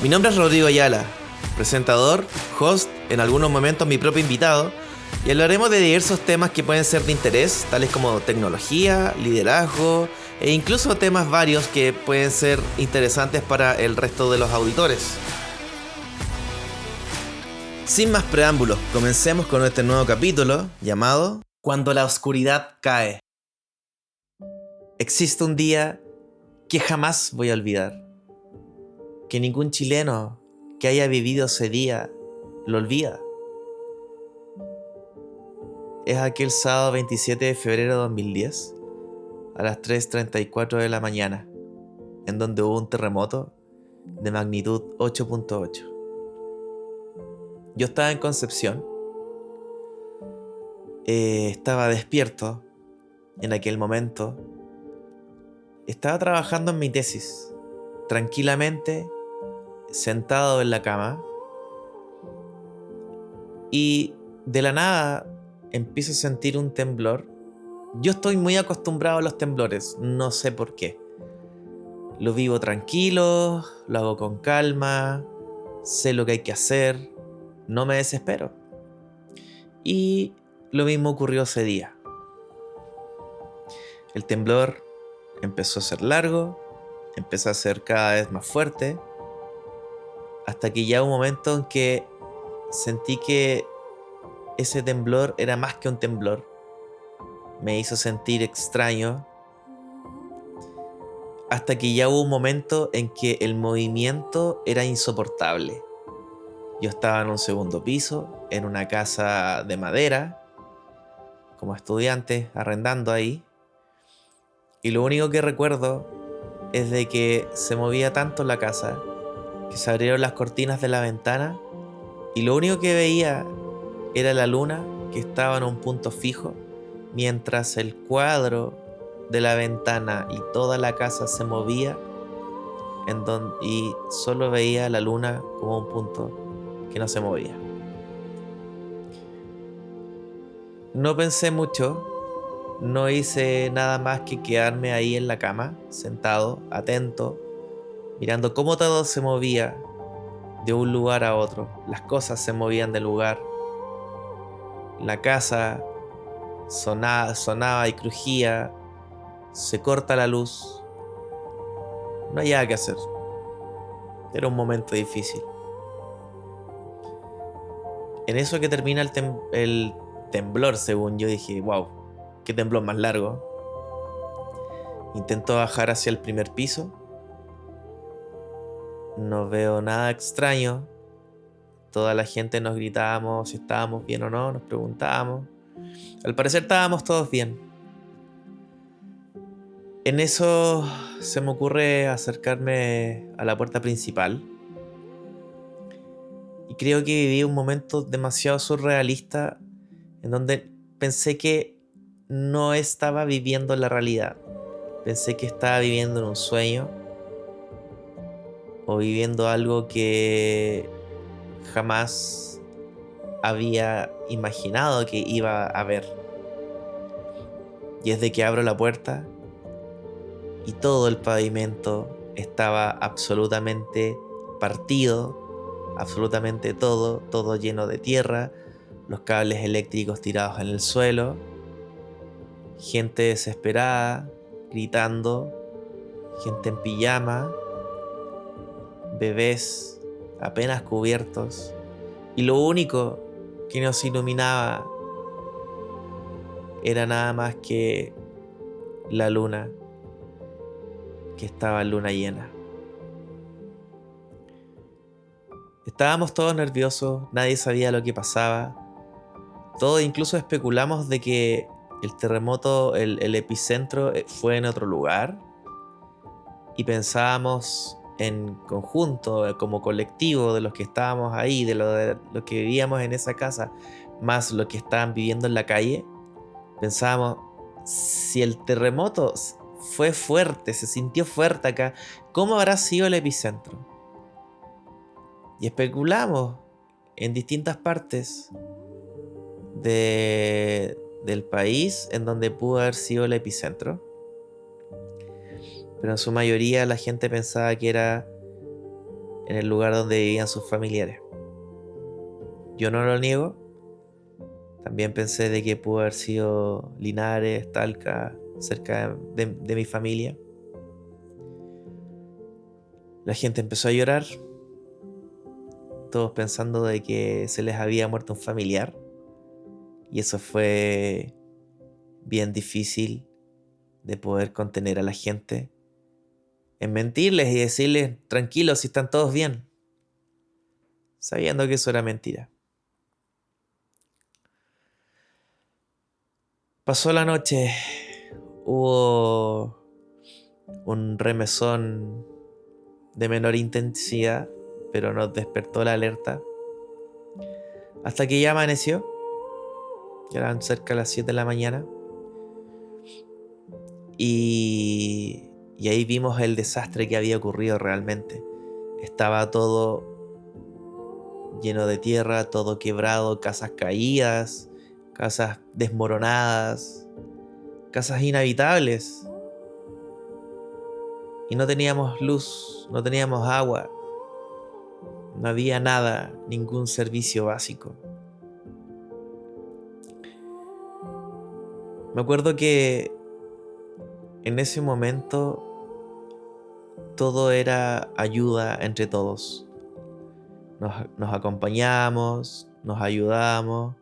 Mi nombre es Rodrigo Ayala, presentador, host, en algunos momentos mi propio invitado, y hablaremos de diversos temas que pueden ser de interés, tales como tecnología, liderazgo e incluso temas varios que pueden ser interesantes para el resto de los auditores. Sin más preámbulos, comencemos con este nuevo capítulo llamado Cuando la oscuridad cae. Existe un día que jamás voy a olvidar, que ningún chileno que haya vivido ese día lo olvida. Es aquel sábado 27 de febrero de 2010, a las 3:34 de la mañana, en donde hubo un terremoto de magnitud 8.8. Yo estaba en Concepción, estaba despierto en aquel momento, estaba trabajando en mi tesis, tranquilamente, sentado en la cama, y de la nada empiezo a sentir un temblor. Yo estoy muy acostumbrado a los temblores, no sé por qué. Lo vivo tranquilo, lo hago con calma, sé lo que hay que hacer, no me desespero. Y lo mismo ocurrió ese día. El temblor empezó a ser largo, empezó a ser cada vez más fuerte, hasta que ya hubo un momento en que sentí que ese temblor era más que un temblor. Me hizo sentir extraño, hasta que ya hubo un momento en que el movimiento era insoportable. Yo estaba en un segundo piso, en una casa de madera, como estudiante, arrendando ahí, y lo único que recuerdo es de que se movía tanto la casa que se abrieron las cortinas de la ventana y lo único que veía era la luna que estaba en un punto fijo, mientras el cuadro de la ventana y toda la casa se movía y solo veía la luna como un punto que no se movía. No pensé mucho, no hice nada más que quedarme ahí en la cama, sentado, atento, mirando cómo todo se movía de un lugar a otro. Las cosas se movían de lugar. La casa sonaba y crujía. Se corta la luz. No hay nada que hacer. Era un momento difícil. En eso que termina el temblor, según yo, dije, wow, qué temblor más largo. Intento bajar hacia el primer piso. No veo nada extraño. Toda la gente nos gritábamos si estábamos bien o no, nos preguntábamos. Al parecer estábamos todos bien. En eso se me ocurre acercarme a la puerta principal. Y creo que viví un momento demasiado surrealista en donde pensé que no estaba viviendo la realidad. Pensé que estaba viviendo en un sueño o viviendo algo que jamás había imaginado que iba a ver. Y es de que abro la puerta y todo el pavimento estaba absolutamente partido, absolutamente todo lleno de tierra, los cables eléctricos tirados en el suelo, gente desesperada, gritando, gente en pijama, bebés apenas cubiertos, y lo único que nos iluminaba era nada más que la luna, que estaba en luna llena. Estábamos todos nerviosos, nadie sabía lo que pasaba. Todos incluso especulamos de que el terremoto, el epicentro fue en otro lugar. Y pensábamos en conjunto, como colectivo de los que estábamos ahí, de los que vivíamos en esa casa, más los que estaban viviendo en la calle. Pensábamos, si el terremoto fue fuerte, se sintió fuerte acá, ¿cómo habrá sido el epicentro? Y especulamos en distintas partes del país en donde pudo haber sido el epicentro, pero en su mayoría la gente pensaba que era en el lugar donde vivían sus familiares. Yo no lo niego. También pensé de que pudo haber sido Linares, Talca, cerca de mi familia. La gente empezó a llorar, todos pensando de que se les había muerto un familiar. Y eso fue bien difícil de poder contener a la gente, en mentirles y decirles tranquilos si están todos bien, sabiendo que eso era mentira. Pasó la noche, hubo un remesón de menor intensidad, pero nos despertó la alerta. Hasta que ya amaneció, ya eran cerca de las 7 de la mañana. Y ahí vimos el desastre que había ocurrido realmente. Estaba todo lleno de tierra, todo quebrado, casas caídas, casas desmoronadas, casas inhabitables. Y no teníamos luz, no teníamos agua, no había nada, ningún servicio básico. Me acuerdo que en ese momento todo era ayuda entre todos. Nos acompañamos, nos ayudamos.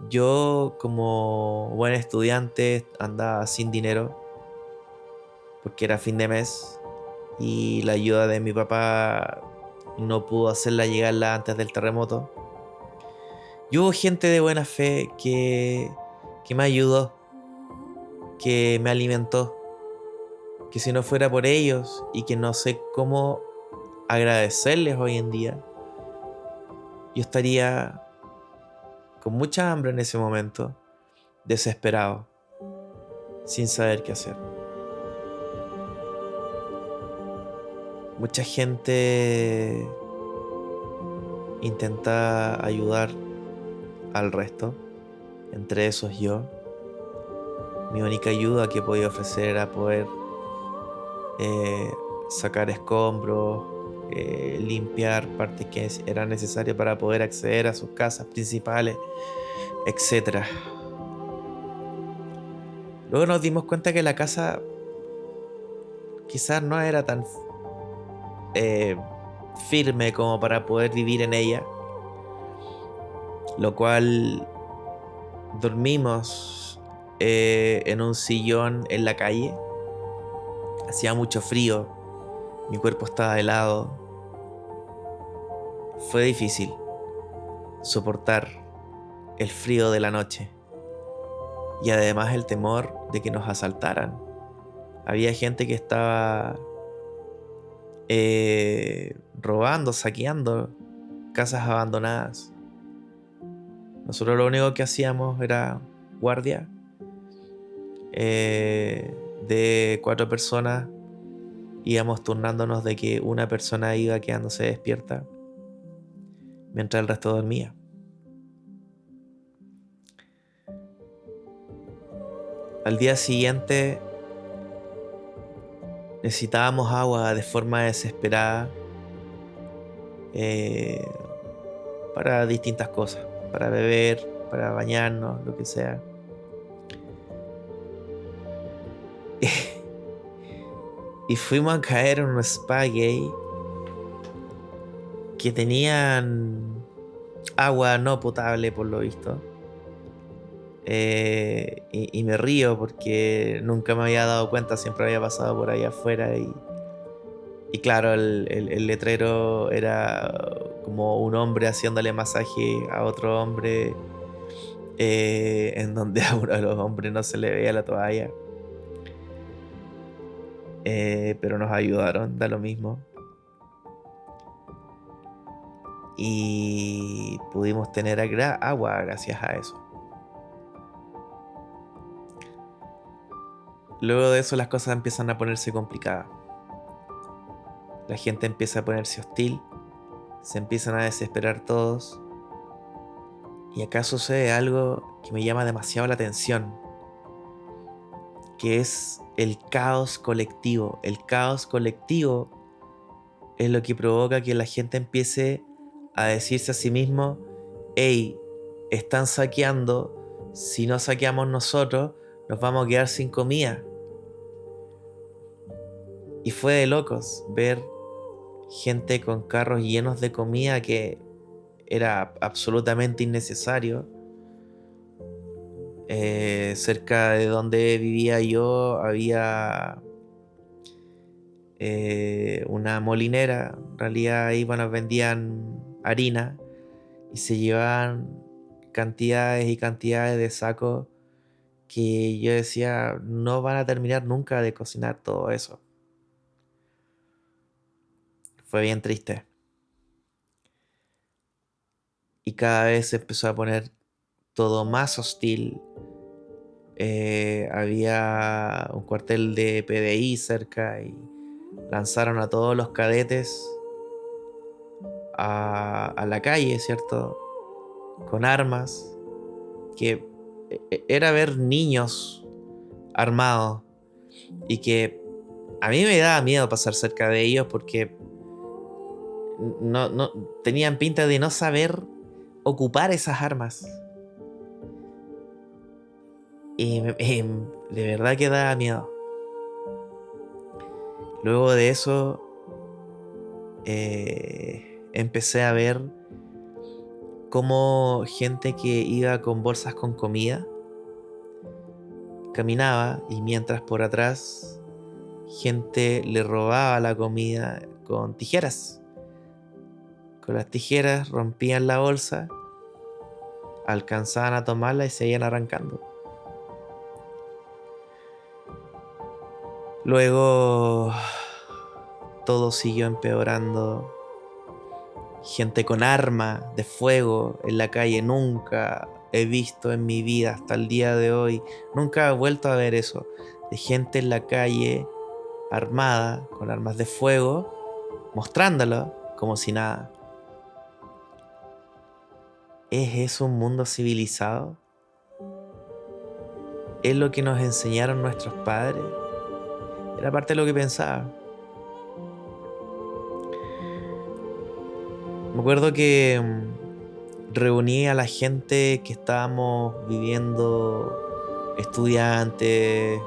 Yo, como buen estudiante, andaba sin dinero porque era fin de mes y la ayuda de mi papá no pudo hacerla llegarla antes del terremoto. Y hubo gente de buena fe que me ayudó, que me alimentó, que si no fuera por ellos y que no sé cómo agradecerles hoy en día, yo estaría con mucha hambre en ese momento, desesperado, sin saber qué hacer. Mucha gente intenta ayudar al resto, entre esos yo. Mi única ayuda que podía ofrecer era poder sacar escombros, limpiar partes que eran necesarias para poder acceder a sus casas principales, etc. Luego nos dimos cuenta que la casa quizás no era tan firme como para poder vivir en ella, lo cual dormimos en un sillón en la calle. Hacía mucho frío, mi cuerpo estaba helado. Fue difícil soportar el frío de la noche y además el temor de que nos asaltaran. Había gente que estaba robando, saqueando casas abandonadas. Nosotros lo único que hacíamos era guardia de 4 personas. Íbamos turnándonos de que una persona iba quedándose despierta mientras el resto dormía. Al día siguiente necesitábamos agua de forma desesperada para distintas cosas, para beber, para bañarnos, lo que sea. Y fuimos a caer en un spa gay que tenían agua no potable, por lo visto. Y me río porque nunca me había dado cuenta, siempre había pasado por ahí afuera y claro, el letrero era como un hombre haciéndole masaje a otro hombre, en donde a uno de los hombres no se le veía la toalla. Pero nos ayudaron, da lo mismo. Y pudimos tener agua gracias a eso. Luego de eso las cosas empiezan a ponerse complicadas. La gente empieza a ponerse hostil, se empiezan a desesperar todos. Y acá sucede algo que me llama demasiado la atención, que es el caos colectivo. El caos colectivo es lo que provoca que la gente empiece a decirse a sí mismo: hey, están saqueando, si no saqueamos nosotros, nos vamos a quedar sin comida. Y fue de locos ver gente con carros llenos de comida que era absolutamente innecesario. Cerca de donde vivía yo había una molinera. En realidad ahí, bueno, vendían harina y se llevaban cantidades y cantidades de sacos que yo decía, no van a terminar nunca de cocinar todo eso. Fue bien triste. Y cada vez se empezó a poner todo más hostil. Había un cuartel de PDI cerca y lanzaron a todos los cadetes a la calle, ¿cierto? Con armas, que era ver niños armados y que a mí me daba miedo pasar cerca de ellos porque no tenían pinta de no saber ocupar esas armas. Y de verdad que daba miedo. Luego de eso empecé a ver cómo gente que iba con bolsas con comida caminaba y mientras por atrás gente le robaba la comida con tijeras. Con las tijeras rompían la bolsa, alcanzaban a tomarla y seguían arrancando. Luego todo siguió empeorando. Gente con arma de fuego en la calle. Nunca he visto en mi vida hasta el día de hoy. Nunca he vuelto a ver eso. De gente en la calle armada con armas de fuego, mostrándolo como si nada. ¿Es eso un mundo civilizado? ¿Es lo que nos enseñaron nuestros padres? Era parte de lo que pensaba. Me acuerdo que reuní a la gente que estábamos viviendo, estudiantes,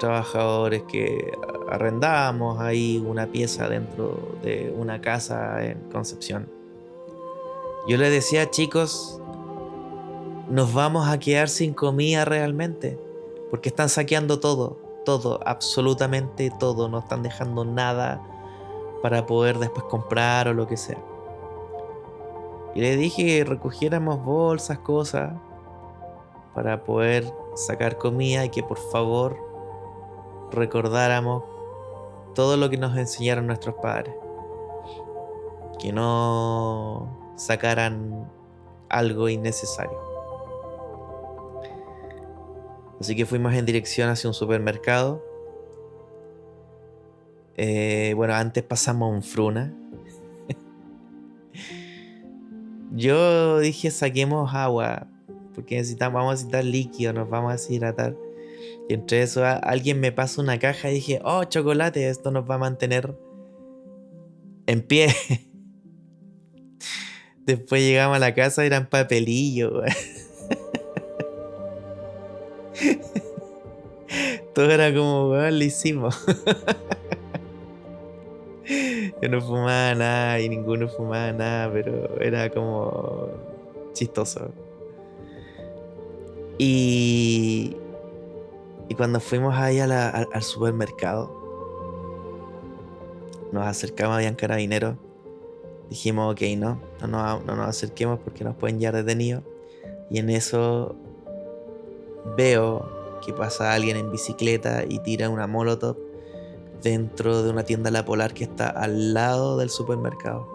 trabajadores, que arrendábamos ahí una pieza dentro de una casa en Concepción. Yo les decía: chicos, nos vamos a quedar sin comida realmente, porque están saqueando todo, absolutamente todo, no están dejando nada para poder después comprar o lo que sea. Y les dije que recogiéramos bolsas, cosas, para poder sacar comida y que por favor recordáramos todo lo que nos enseñaron nuestros padres. Que no sacaran algo innecesario. Así que fuimos en dirección hacia un supermercado. Bueno, antes pasamos a un Fruna. Yo dije: saquemos agua, porque vamos a necesitar líquido, nos vamos a deshidratar. Y entre eso alguien me pasa una caja y dije: oh, chocolate, esto nos va a mantener en pie. Después llegamos a la casa y eran papelillos. Todo era como, bueno, lo hicimos. Yo no fumaba nada y ninguno fumaba nada, pero era como chistoso. Y cuando fuimos ahí al supermercado, nos acercamos, habían carabineros. Dijimos: ok, no nos acerquemos porque nos pueden llevar detenidos. Y en eso veo que pasa alguien en bicicleta y tira una molotov dentro de una tienda La Polar que está al lado del supermercado.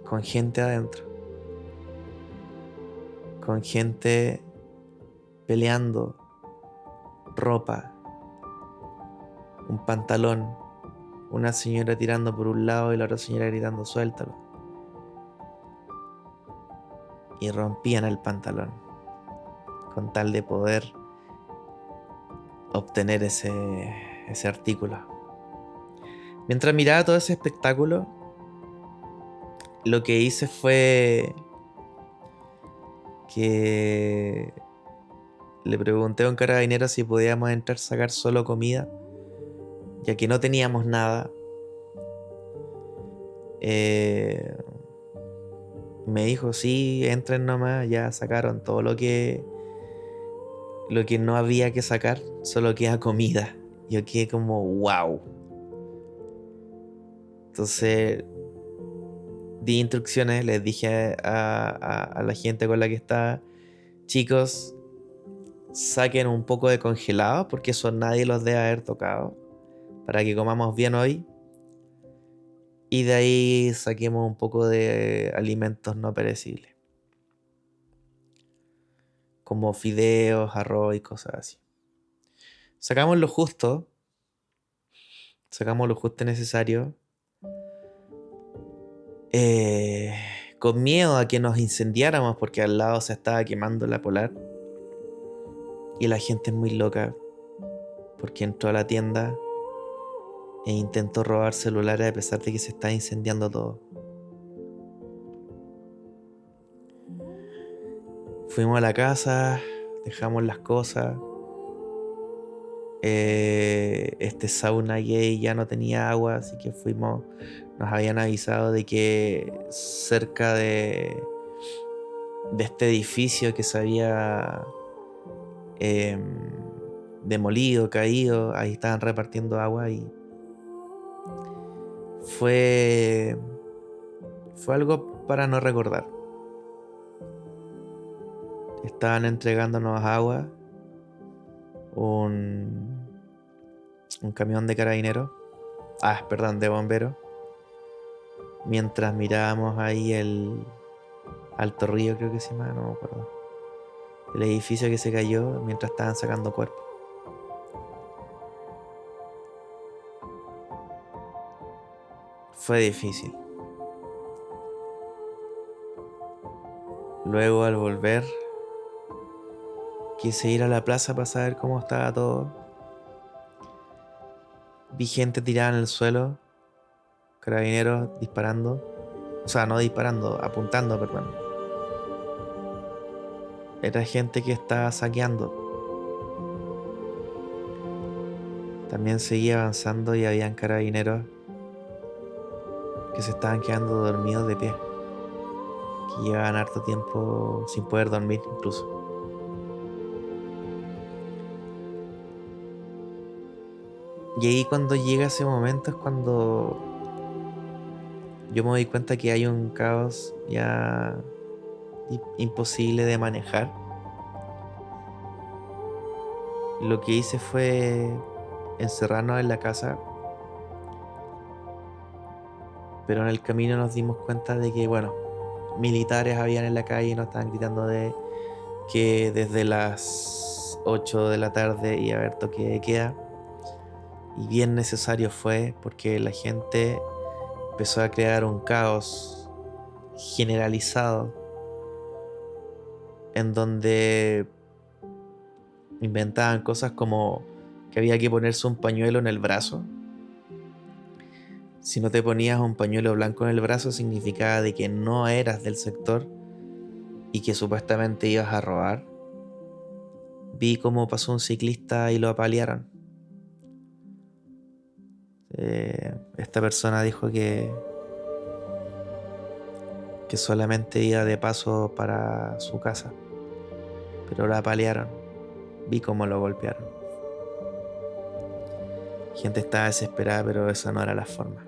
Con gente adentro. Con gente peleando. Ropa. Un pantalón. Una señora tirando por un lado y la otra señora gritando: suéltalo. Y rompían el pantalón con tal de poder obtener ese artículo. Mientras miraba todo ese espectáculo, lo que hice fue que le pregunté a un carabinero si podíamos entrar a sacar solo comida, ya que no teníamos nada. Me dijo, sí, entren nomás, ya sacaron todo lo que no había que sacar, solo queda comida. Yo quedé como, wow. Entonces di instrucciones, les dije a la gente con la que estaba, chicos, saquen un poco de congelado, porque eso nadie los debe haber tocado, para que comamos bien hoy. Y de ahí saquemos un poco de alimentos no perecibles, como fideos, arroz y cosas así. Sacamos lo justo y necesario, con miedo a que nos incendiáramos, porque al lado se estaba quemando la Polar. Y la gente es muy loca, porque entró a la tienda e intentó robar celulares a pesar de que se está incendiando todo. Fuimos a la casa, dejamos las cosas. Este sauna gay ya no tenía agua, así que fuimos. Nos habían avisado de que cerca de este edificio que se había demolido, caído, ahí estaban repartiendo agua y fue algo para no recordar. Estaban entregándonos agua, un camión de carabineros, de bomberos, mientras mirábamos ahí el Alto Río, creo que se llama, no me acuerdo, el edificio que se cayó mientras estaban sacando cuerpos. Fue difícil. Luego, al volver, quise ir a la plaza para saber cómo estaba todo. Vi gente tirada en el suelo, carabineros disparando. O sea, no disparando, apuntando, perdón. Era gente que estaba saqueando. También seguía avanzando y habían carabineros que se estaban quedando dormidos de pie, que llevaban harto tiempo sin poder dormir incluso. Y ahí cuando llega ese momento es cuando yo me doy cuenta que hay un caos ya imposible de manejar. Lo que hice fue encerrarnos en la casa, pero en el camino nos dimos cuenta de que, bueno, militares habían en la calle y nos estaban gritando de que desde las 8 de la tarde iba a haber toque de queda. Y bien necesario fue, porque la gente empezó a crear un caos generalizado en donde inventaban cosas como que había que ponerse un pañuelo en el brazo. Si no te ponías un pañuelo blanco en el brazo, significaba de que no eras del sector y que supuestamente ibas a robar. Vi cómo pasó un ciclista y lo apalearon. Esta persona dijo que solamente iba de paso para su casa, pero lo apalearon. Vi cómo lo golpearon. La gente estaba desesperada, pero esa no era la forma.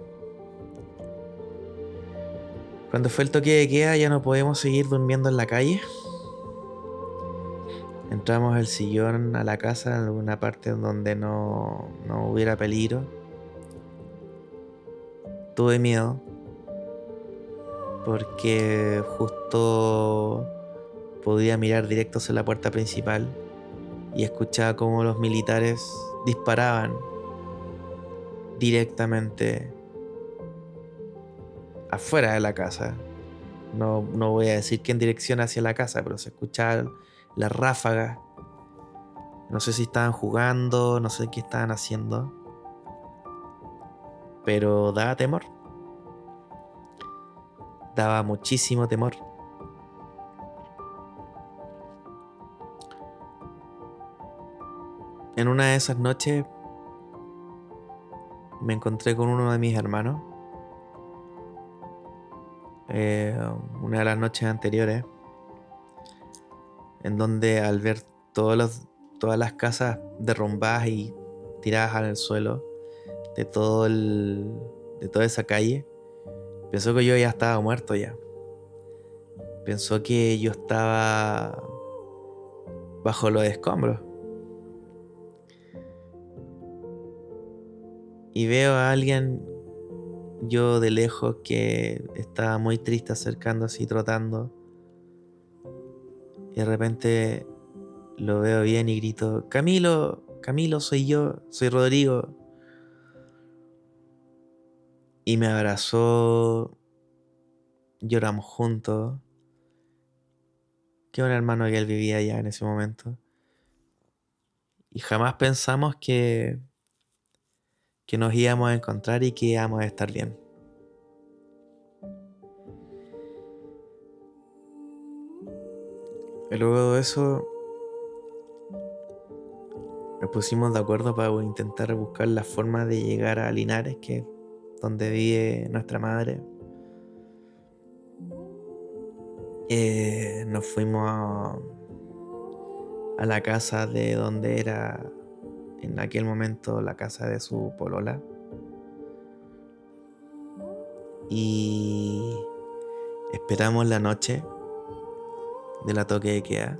Cuando fue el toque de queda ya no podíamos seguir durmiendo en la calle. Entramos al sillón a la casa en alguna parte donde no hubiera peligro. Tuve miedo porque justo podía mirar directo hacia la puerta principal y escuchaba cómo los militares disparaban directamente afuera de la casa. No voy a decir que en dirección hacia la casa, pero se escuchaba las ráfagas No sé si estaban jugando, no sé qué estaban haciendo, pero daba temor. Daba muchísimo temor. En una de esas noches me encontré con uno de mis hermanos. eh, una de las noches anteriores, en donde al ver todas las casas derrumbadas y tiradas al suelo de de toda esa calle, pensó que yo ya estaba muerto ya. Pensó que yo estaba bajo los escombros. Y veo a alguien, yo de lejos, que estaba muy triste acercándose y trotando. Y de repente lo veo bien y grito: Camilo, Camilo, soy yo, soy Rodrigo. Y me abrazó, lloramos juntos. Que un hermano que él vivía allá en ese momento. Y jamás pensamos que nos íbamos a encontrar y que íbamos a estar bien. Y luego de eso nos pusimos de acuerdo para intentar buscar la forma de llegar a Linares, que es donde vive nuestra madre. Nos fuimos a la casa de donde era en aquel momento la casa de su polola. Y esperamos la noche de la toque de queda.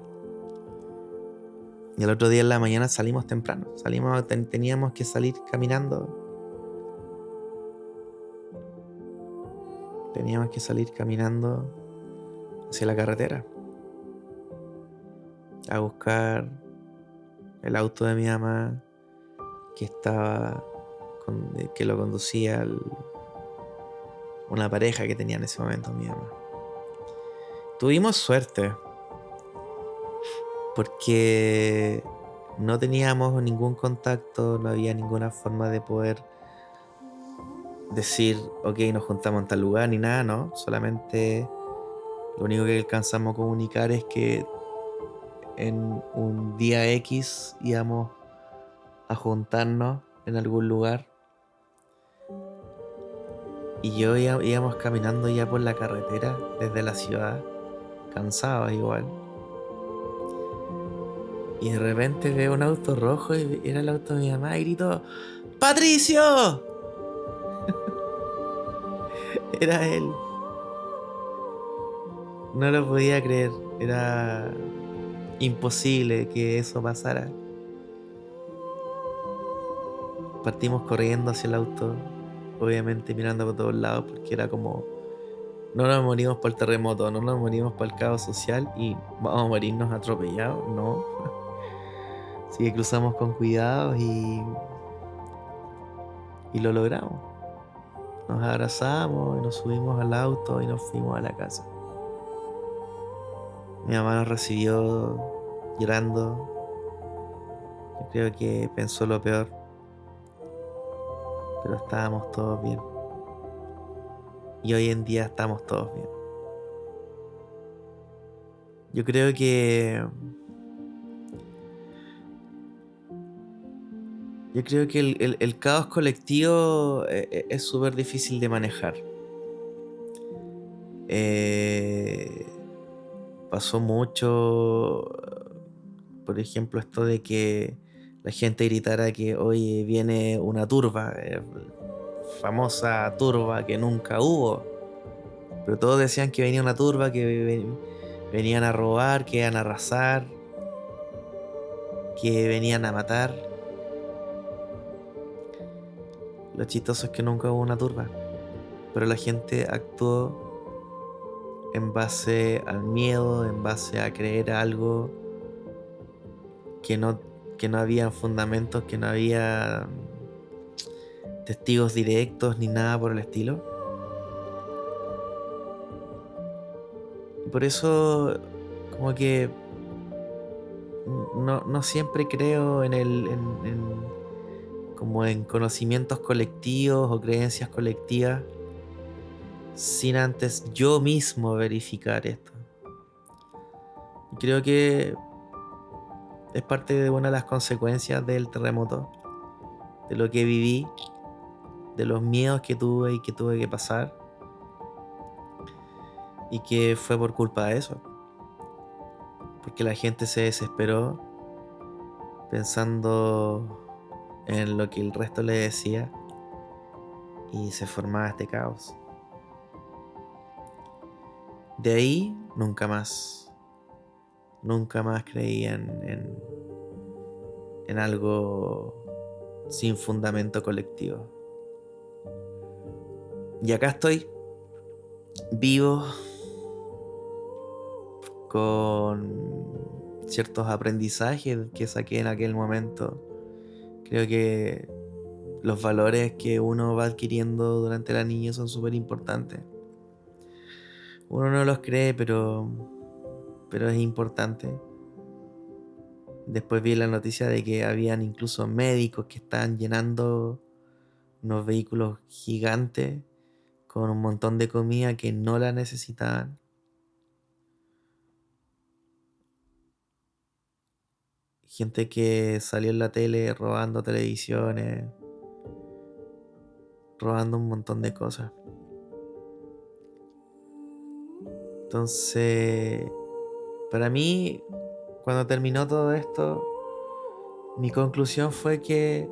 Y el otro día en la mañana salimos temprano. Teníamos que salir caminando. Teníamos que salir caminando hacia la carretera a buscar el auto de mi mamá que estaba que lo conducía una pareja que tenía en ese momento mi mamá. Tuvimos suerte porque no teníamos ningún contacto, no había ninguna forma de poder decir, ok, nos juntamos en tal lugar ni nada, no. Solamente lo único que alcanzamos a comunicar es que en un día X íbamos a juntarnos en algún lugar. Y íbamos caminando ya por la carretera desde la ciudad, cansados igual. Y de repente veo un auto rojo y era el auto de mi mamá y grito: ¡Patricio! Era él. No lo podía creer. Era imposible que eso pasara. Partimos corriendo hacia el auto, obviamente mirando por todos lados, porque era como: no nos morimos por el terremoto, no nos morimos por el caos social y vamos a morirnos atropellados, no. Así que cruzamos con cuidado y lo logramos. Nos abrazamos y nos subimos al auto y nos fuimos a la casa. Mi mamá nos recibió llorando. Yo creo que pensó lo peor, pero estábamos todos bien. Y hoy en día estamos todos bien. Yo creo que el caos colectivo es súper difícil de manejar. Pasó mucho, por ejemplo, esto de que la gente gritara que hoy viene una turba, famosa turba que nunca hubo. Pero todos decían que venía una turba, que venían a robar, que iban a arrasar, que venían a matar. Lo chistoso es que nunca hubo una turba, pero la gente actuó en base al miedo, en base a creer algo que no había fundamentos, que no había testigos directos ni nada por el estilo. Y por eso como que no siempre creo como en conocimientos colectivos o creencias colectivas sin antes yo mismo verificar esto. Y creo que es parte de una de las consecuencias del terremoto, de lo que viví, de los miedos que tuve y que tuve que pasar, y que fue por culpa de eso, porque la gente se desesperó pensando en lo que el resto le decía y se formaba este caos. De ahí nunca más creí en algo sin fundamento colectivo. Y acá estoy, vivo, con ciertos aprendizajes que saqué en aquel momento. Creo que los valores que uno va adquiriendo durante la niñez son súper importantes. Uno no los cree, pero es importante. Después vi la noticia de que habían incluso médicos que estaban llenando unos vehículos gigantes con un montón de comida que no la necesitaban. Gente que salió en la tele robando televisiones, robando un montón de cosas. Entonces, para mí, cuando terminó todo esto, mi conclusión fue que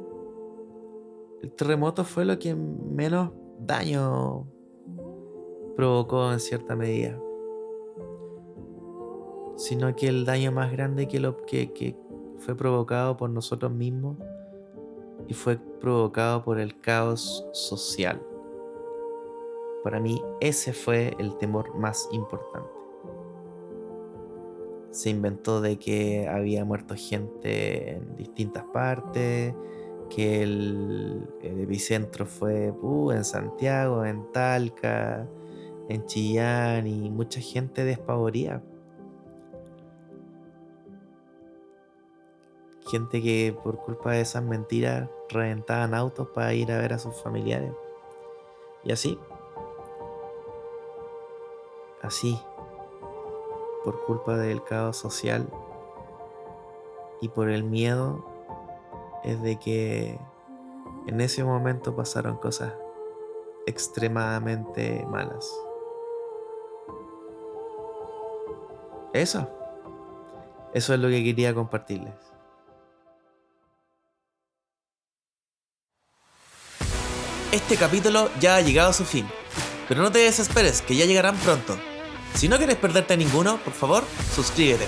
el terremoto fue lo que menos daño provocó en cierta medida, sino que el daño más grande que fue provocado por nosotros mismos y fue provocado por el caos social. Para mí ese fue el temor más importante. Se inventó de que había muerto gente en distintas partes, que el epicentro fue en Santiago, en Talca, en Chillán, y mucha gente despavorida. Gente que por culpa de esas mentiras reventaban autos para ir a ver a sus familiares. Y así, por culpa del caos social y por el miedo, es de que en ese momento pasaron cosas extremadamente malas. Eso es lo que quería compartirles. Este capítulo ya ha llegado a su fin, pero no te desesperes, que ya llegarán pronto. Si no quieres perderte ninguno, por favor, suscríbete.